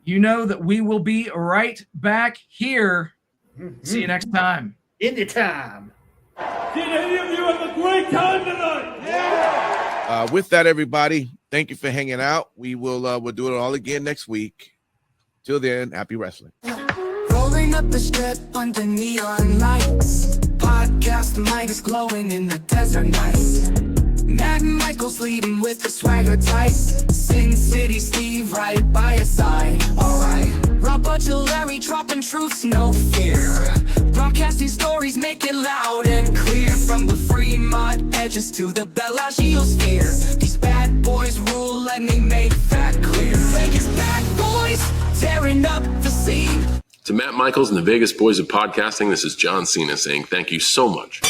You know that we will be right back here. See you next time. Indie time. Did any of you have a great time tonight? Yeah. With that, everybody, thank you for hanging out. We'll do it all again next week. Till then, happy wrestling. Rolling up the strip under neon lights. Podcast mic is glowing in the desert nights. Matt and Michael's leading with the swagger tights. Sin City Steve right by your side. Alright. Rob Larry dropping truths, no fear. Broadcasting stories, make it loud and clear. From the Fremont edges to the Bellagio sphere. These bad boys rule, let me make that clear. Vegas bad boys, tearing up the scene. To Matt Michaels and the Vegas Boys of Podcasting, this is John Cena saying thank you so much.